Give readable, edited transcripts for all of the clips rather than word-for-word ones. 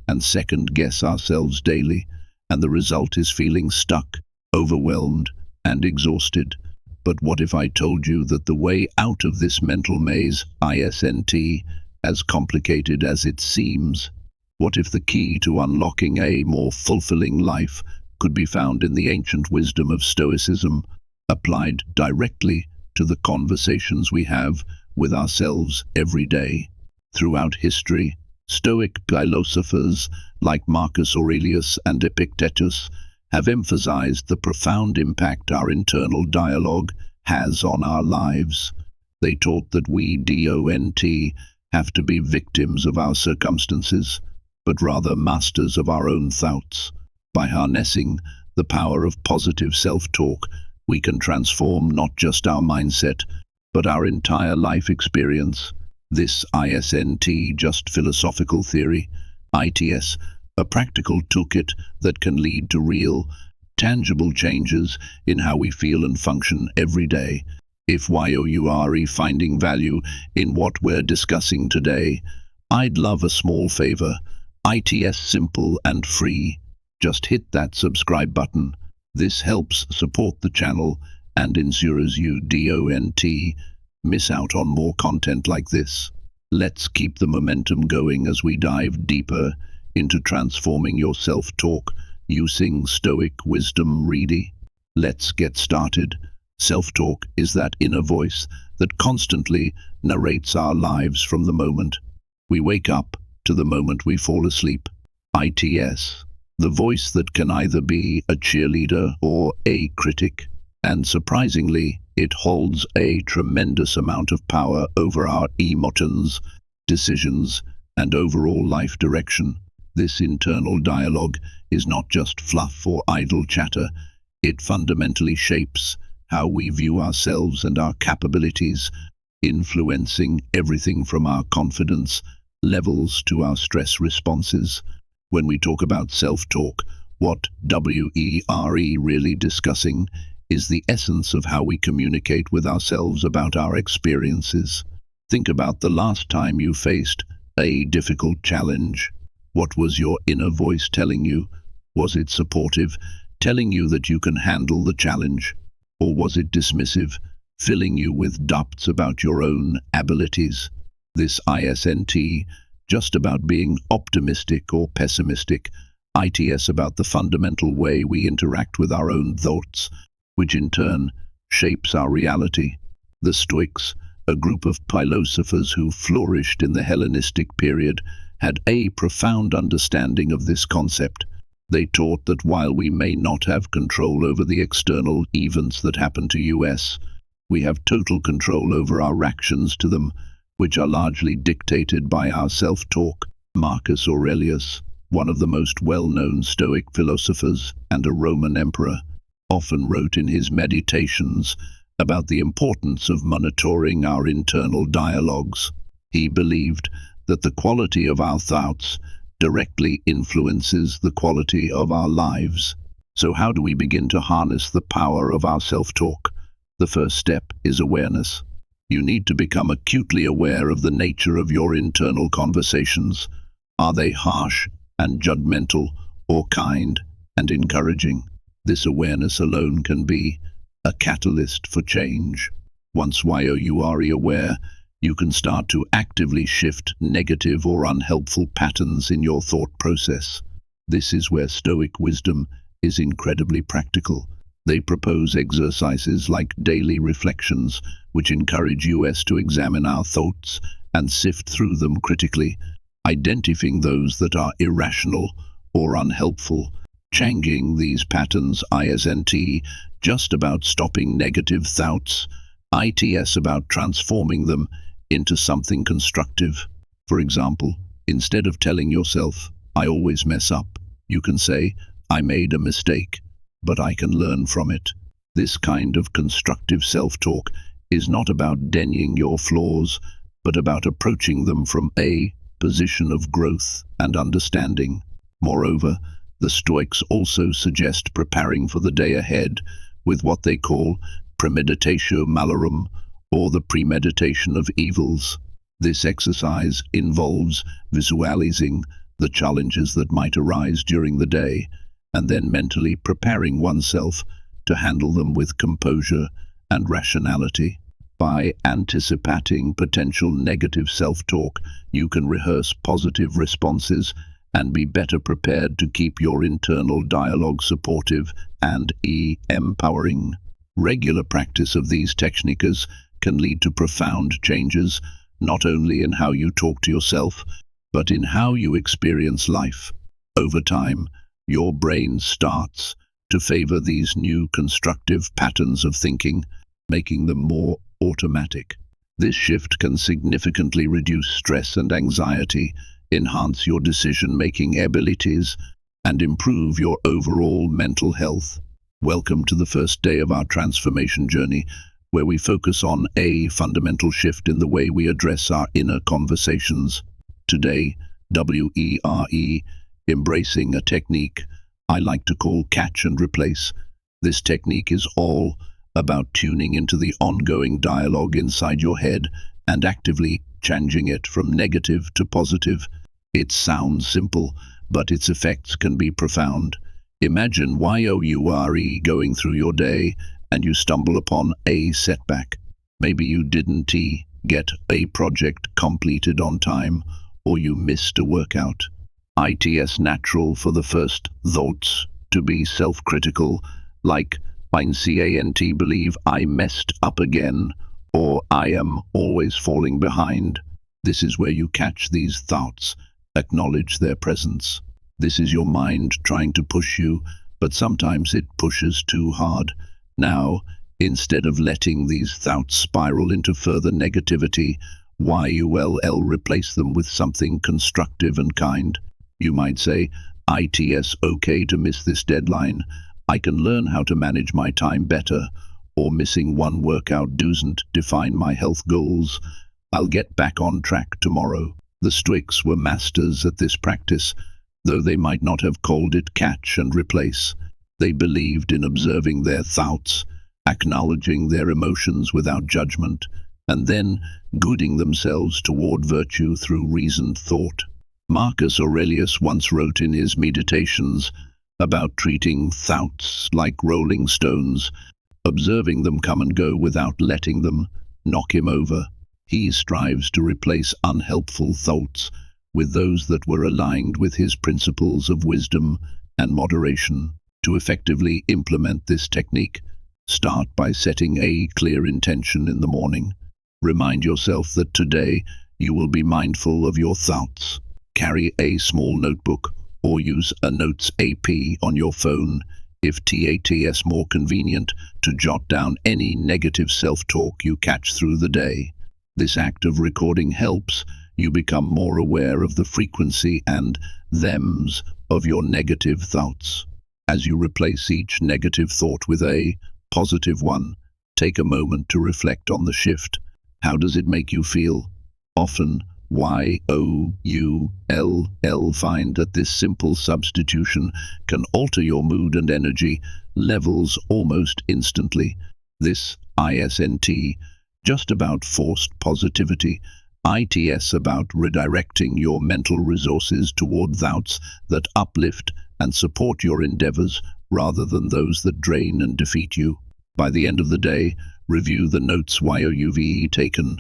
and second-guess ourselves daily, and the result is feeling stuck, overwhelmed, and exhausted. But what if I told you that the way out of this mental maze, as complicated as it seems, what if the key to unlocking a more fulfilling life could be found in the ancient wisdom of Stoicism, applied directly to the conversations we have with ourselves every day? Throughout history, Stoic philosophers like Marcus Aurelius and Epictetus have emphasized the profound impact our internal dialogue has on our lives. They taught that we, have to be victims of our circumstances, but rather masters of our own thoughts. By harnessing the power of positive self-talk, we can transform not just our mindset, but our entire life experience. This just philosophical theory, a practical toolkit that can lead to real, tangible changes in how we feel and function every day. If you're finding value in what we're discussing today, I'd love a small favor. It's simple and free. Just hit that subscribe button. This helps support the channel and ensures you don't miss out on more content like this. Let's keep the momentum going as we dive deeper into transforming your self-talk using Stoic wisdom. Let's get started. Self-talk is that inner voice that constantly narrates our lives from the moment we wake up to the moment we fall asleep. The voice that can either be a cheerleader or a critic, and surprisingly, it holds a tremendous amount of power over our emotions, decisions, and overall life direction. This internal dialogue is not just fluff or idle chatter. It fundamentally shapes how we view ourselves and our capabilities, influencing everything from our confidence levels to our stress responses. When we talk about self-talk, what we're really discussing is the essence of how we communicate with ourselves about our experiences. Think about the last time you faced a difficult challenge. What was your inner voice telling you? Was it supportive, telling you that you can handle the challenge? Or was it dismissive, filling you with doubts about your own abilities? This isn't just about being optimistic or pessimistic. It's about the fundamental way we interact with our own thoughts, which in turn shapes our reality. The Stoics, a group of philosophers who flourished in the Hellenistic period, had a profound understanding of this concept. They taught that while we may not have control over the external events that happen to us, we have total control over our reactions to them, which are largely dictated by our self-talk. Marcus Aurelius, one of the most well-known Stoic philosophers and a Roman emperor, often wrote in his meditations about the importance of monitoring our internal dialogues. He believed that the quality of our thoughts directly influences the quality of our lives. So how do we begin to harness the power of our self-talk? The first step is awareness. You need to become acutely aware of the nature of your internal conversations. Are they harsh and judgmental, or kind and encouraging? This awareness alone can be a catalyst for change. Once you're aware, you can start to actively shift negative or unhelpful patterns in your thought process. This is where Stoic wisdom is incredibly practical. They propose exercises like daily reflections, which encourage us to examine our thoughts and sift through them critically, identifying those that are irrational or unhelpful. Changing these patterns isn't just about stopping negative thoughts. It's about transforming them into something constructive. For example, instead of telling yourself, "I always mess up," you can say, "I made a mistake, but I can learn from it." This kind of constructive self-talk is not about denying your flaws, but about approaching them from a position of growth and understanding. Moreover, the Stoics also suggest preparing for the day ahead with what they call premeditatio malorum, or the premeditation of evils. This exercise involves visualizing the challenges that might arise during the day, and then mentally preparing oneself to handle them with composure and rationality. By anticipating potential negative self-talk, you can rehearse positive responses and be better prepared to keep your internal dialogue supportive and empowering. Regular practice of these techniques can lead to profound changes, not only in how you talk to yourself, but in how you experience life. Over time, your brain starts to favor these new constructive patterns of thinking, making them more automatic. This shift can significantly reduce stress and anxiety, enhance your decision-making abilities, and improve your overall mental health. Welcome to the first day of our transformation journey, where we focus on a fundamental shift in the way we address our inner conversations. Today, embracing a technique I like to call catch and replace. This technique is all about tuning into the ongoing dialogue inside your head and actively changing it from negative to positive. It sounds simple, but its effects can be profound. Imagine you're going through your day and you stumble upon a setback. Maybe you didn't get a project completed on time, or you missed a workout. It's natural for the first thoughts to be self-critical, like I can't believe I messed up again, or I am always falling behind. This is where you catch these thoughts, acknowledge their presence. This is your mind trying to push you, but sometimes it pushes too hard. Now, instead of letting these thoughts spiral into further negativity, replace them with something constructive and kind. You might say, it's okay to miss this deadline. I can learn how to manage my time better, or missing one workout doesn't define my health goals. I'll get back on track tomorrow. The Stoics were masters at this practice, though they might not have called it catch and replace. They believed in observing their thoughts, acknowledging their emotions without judgment, and then guiding themselves toward virtue through reasoned thought. Marcus Aurelius once wrote in his Meditations about treating thoughts like rolling stones, observing them come and go without letting them knock him over. He strives to replace unhelpful thoughts with those that were aligned with his principles of wisdom and moderation. To effectively implement this technique, start by setting a clear intention in the morning. Remind yourself that today you will be mindful of your thoughts. Carry a small notebook or use a Notes app on your phone if it's more convenient to jot down any negative self-talk you catch through the day. This act of recording helps you become more aware of the frequency and thems of your negative thoughts. As you replace each negative thought with a positive one, take a moment to reflect on the shift. How does it make you feel? Often, find that this simple substitution can alter your mood and energy levels almost instantly. This isn't just about forced positivity. It's about redirecting your mental resources toward thoughts that uplift and support your endeavors rather than those that drain and defeat you. By the end of the day, review the notes you've taken.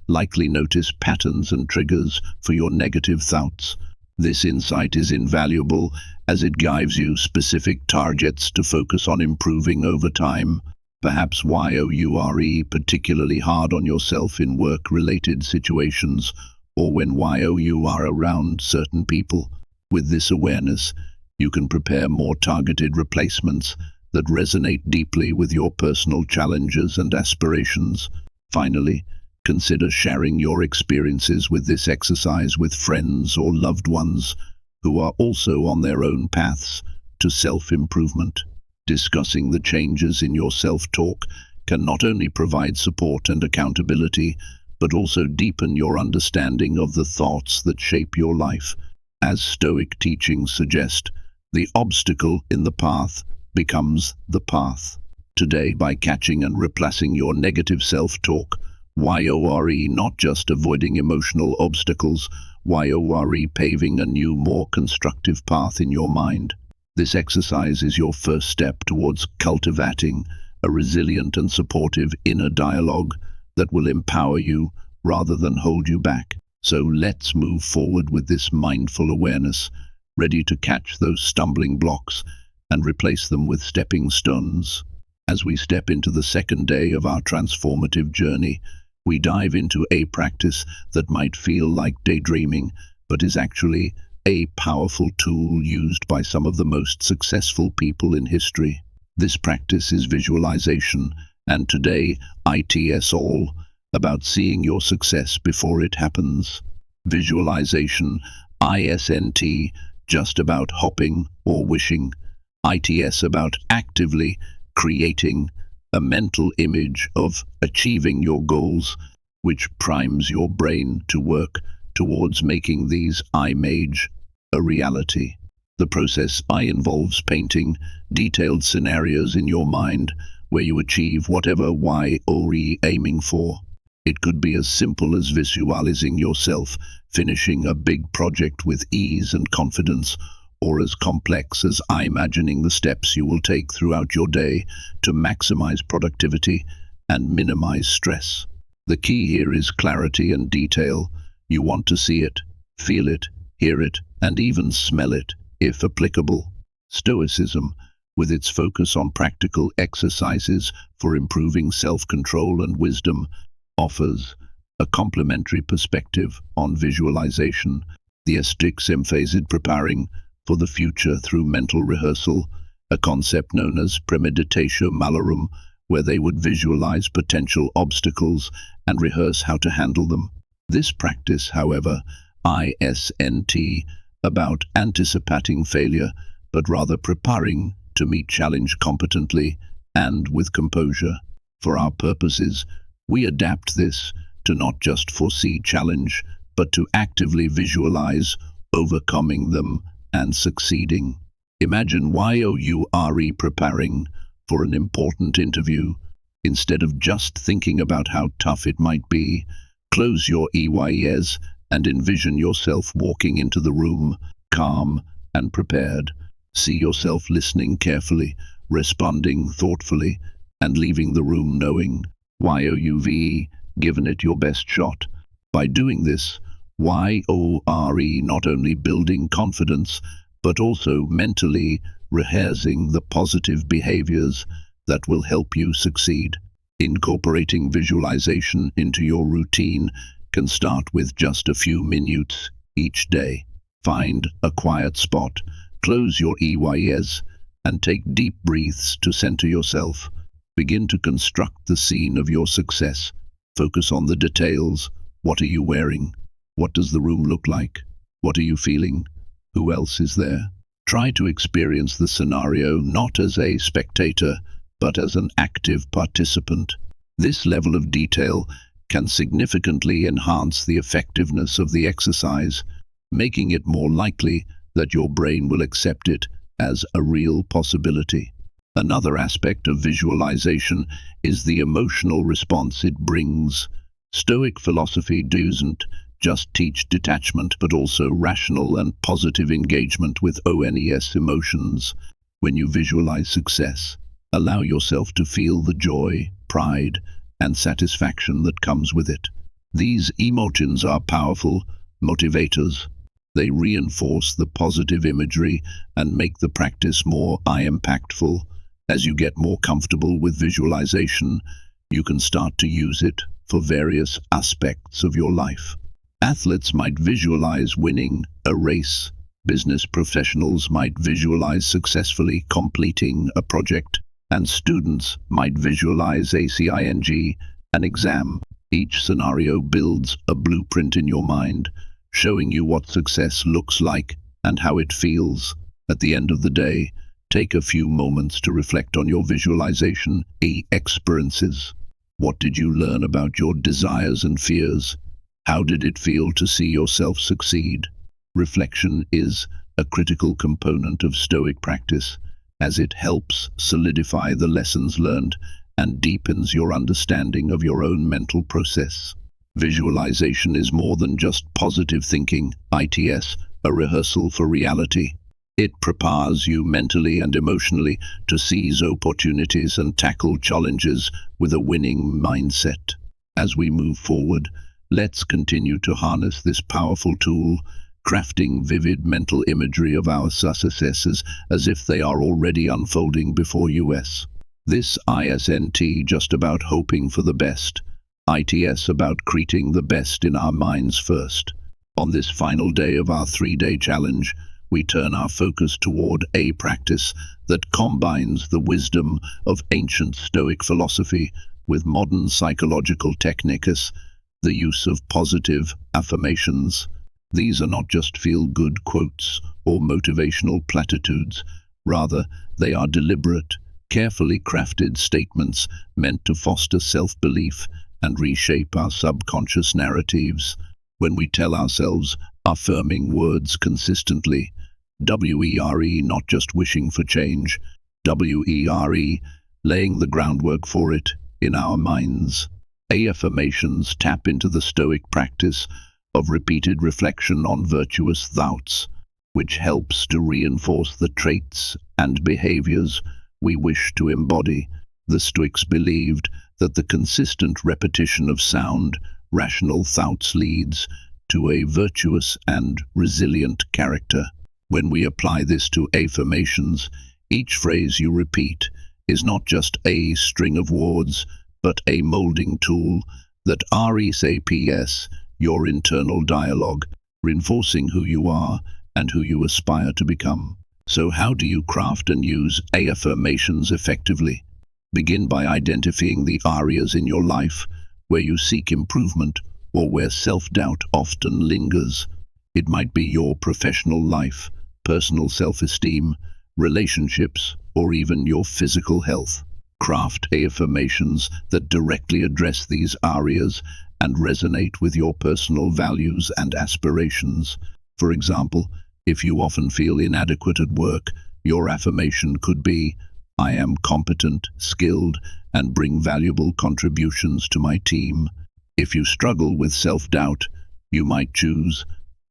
Likely notice patterns and triggers for your negative thoughts. This insight is invaluable as it gives you specific targets to focus on improving over time. Perhaps you're particularly hard on yourself in work-related situations, or when you are around certain people. With this awareness, you can prepare more targeted replacements that resonate deeply with your personal challenges and aspirations. Finally, consider sharing your experiences with this exercise with friends or loved ones who are also on their own paths to self-improvement. Discussing the changes in your self-talk can not only provide support and accountability, but also deepen your understanding of the thoughts that shape your life. As Stoic teachings suggest, the obstacle in the path becomes the path. Today, by catching and replacing your negative self-talk, you're not just avoiding emotional obstacles YORE, paving a new, more constructive path in your mind. This exercise is your first step towards cultivating a resilient and supportive inner dialogue that will empower you rather than hold you back. So let's move forward with this mindful awareness, ready to catch those stumbling blocks and replace them with stepping stones. As we step into the second day of our transformative journey, we dive into a practice that might feel like daydreaming, but is actually a powerful tool used by some of the most successful people in history. This practice is visualization, and today it's all about seeing your success before it happens. Visualization, ISNT, just about hopping or wishing. ITS, about actively creating a mental image of achieving your goals, which primes your brain to work towards making these image a reality. The process involves painting detailed scenarios in your mind where you achieve whatever you're aiming for. It could be as simple as visualizing yourself finishing a big project with ease and confidence, or as complex as imagining the steps you will take throughout your day to maximize productivity and minimize stress. The key here is clarity and detail. You want to see it, feel it, hear it, and even smell it, if applicable. Stoicism, with its focus on practical exercises for improving self-control and wisdom, offers a complementary perspective on visualization. The Stoics emphasized preparing for the future through mental rehearsal, a concept known as premeditatio malorum, where they would visualize potential obstacles and rehearse how to handle them. This practice, however, isn't about anticipating failure, but rather preparing to meet challenge competently and with composure. For our purposes, we adapt this to not just foresee challenge, but to actively visualize overcoming them and succeeding. Imagine you're preparing for an important interview. Instead of just thinking about how tough it might be, close your eyes and envision yourself walking into the room, calm and prepared. See yourself listening carefully, responding thoughtfully, and leaving the room knowing you've given it your best shot. By doing this, YORE not only building confidence, but also mentally rehearsing the positive behaviors that will help you succeed. Incorporating visualization into your routine can start with just a few minutes each day. Find a quiet spot, close your eyes, and take deep breaths to center yourself. Begin to construct the scene of your success. Focus on the details. What are you wearing? What does the room look like? What are you feeling? Who else is there? Try to experience the scenario not as a spectator, but as an active participant. This level of detail can significantly enhance the effectiveness of the exercise, making it more likely that your brain will accept it as a real possibility. Another aspect of visualization is the emotional response it brings. Stoic philosophy doesn't just teach detachment, but also rational and positive engagement with emotions. When you visualize success, allow yourself to feel the joy, pride, and satisfaction that comes with it. These emotions are powerful motivators. They reinforce the positive imagery and make the practice more impactful. As you get more comfortable with visualization, you can start to use it for various aspects of your life. Athletes might visualize winning a race. Business professionals might visualize successfully completing a project. And students might visualize an exam. Each scenario builds a blueprint in your mind, showing you what success looks like and how it feels. At the end of the day, take a few moments to reflect on your visualization experiences. What did you learn about your desires and fears? How did it feel to see yourself succeed? Reflection is a critical component of Stoic practice, as it helps solidify the lessons learned and deepens your understanding of your own mental process. Visualization is more than just positive thinking, ITS, a rehearsal for reality. It prepares you mentally and emotionally to seize opportunities and tackle challenges with a winning mindset. As we move forward, let's continue to harness this powerful tool, crafting vivid mental imagery of our successes as if they are already unfolding before us. This ISNT just about hoping for the best, ITS about creating the best in our minds first. On this final day of our 3-day challenge, we turn our focus toward a practice that combines the wisdom of ancient Stoic philosophy with modern psychological techniques, the use of positive affirmations. These are not just feel-good quotes or motivational platitudes. Rather, they are deliberate, carefully crafted statements meant to foster self-belief and reshape our subconscious narratives. When we tell ourselves affirming words consistently, WERE, not just wishing for change, WERE, laying the groundwork for it in our minds. Affirmations tap into the Stoic practice of repeated reflection on virtuous thoughts, which helps to reinforce the traits and behaviors we wish to embody. The Stoics believed that the consistent repetition of sound, rational thoughts leads to a virtuous and resilient character. When we apply this to affirmations, each phrase you repeat is not just a string of words, but a molding tool that reshapes your internal dialogue, reinforcing who you are and who you aspire to become. So how do you craft and use affirmations effectively? Begin by identifying the areas in your life where you seek improvement or where self-doubt often lingers. It might be your professional life, personal self-esteem, relationships, or even your physical health. Craft affirmations that directly address these areas and resonate with your personal values and aspirations. For example, if you often feel inadequate at work, your affirmation could be, "I am competent, skilled, and bring valuable contributions to my team." If you struggle with self-doubt, you might choose,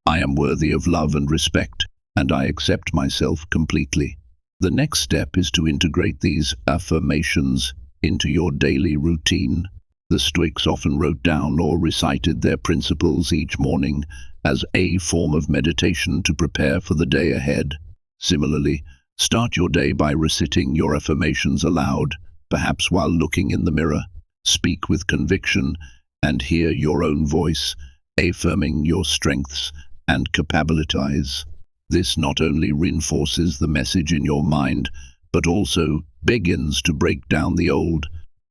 "I am worthy of love and respect, and I accept myself completely." The next step is to integrate these affirmations into your daily routine. The Stoics often wrote down or recited their principles each morning as a form of meditation to prepare for the day ahead. Similarly, start your day by reciting your affirmations aloud, perhaps while looking in the mirror. Speak with conviction and hear your own voice, affirming your strengths and capabilities. This not only reinforces the message in your mind, but also begins to break down the old,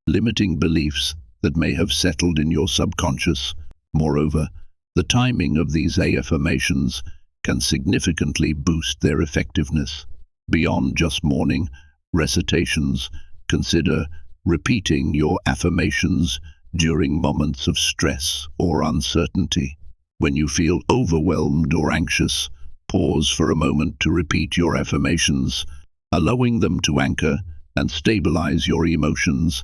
limiting beliefs that may have settled in your subconscious. Moreover, the timing of these affirmations can significantly boost their effectiveness. Beyond just morning recitations, consider repeating your affirmations during moments of stress or uncertainty. When you feel overwhelmed or anxious, pause for a moment to repeat your affirmations, allowing them to anchor and stabilize your emotions,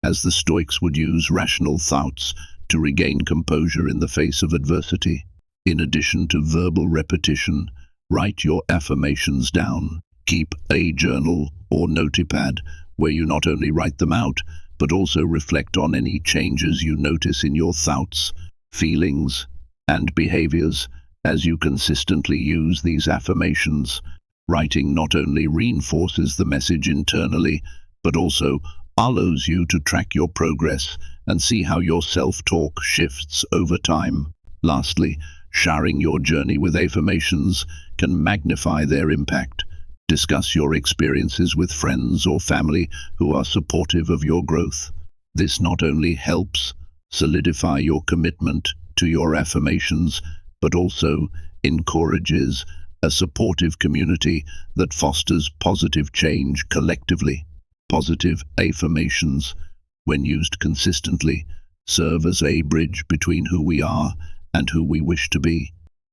as the Stoics would use rational thoughts to regain composure in the face of adversity. In addition to verbal repetition, write your affirmations down. Keep a journal or notepad where you not only write them out, but also reflect on any changes you notice in your thoughts, feelings, and behaviors. As you consistently use these affirmations, writing not only reinforces the message internally, but also allows you to track your progress and see how your self-talk shifts over time. Lastly, sharing your journey with affirmations can magnify their impact. Discuss your experiences with friends or family who are supportive of your growth. This not only helps solidify your commitment to your affirmations, but also encourages a supportive community that fosters positive change collectively. Positive affirmations, when used consistently, serve as a bridge between who we are and who we wish to be.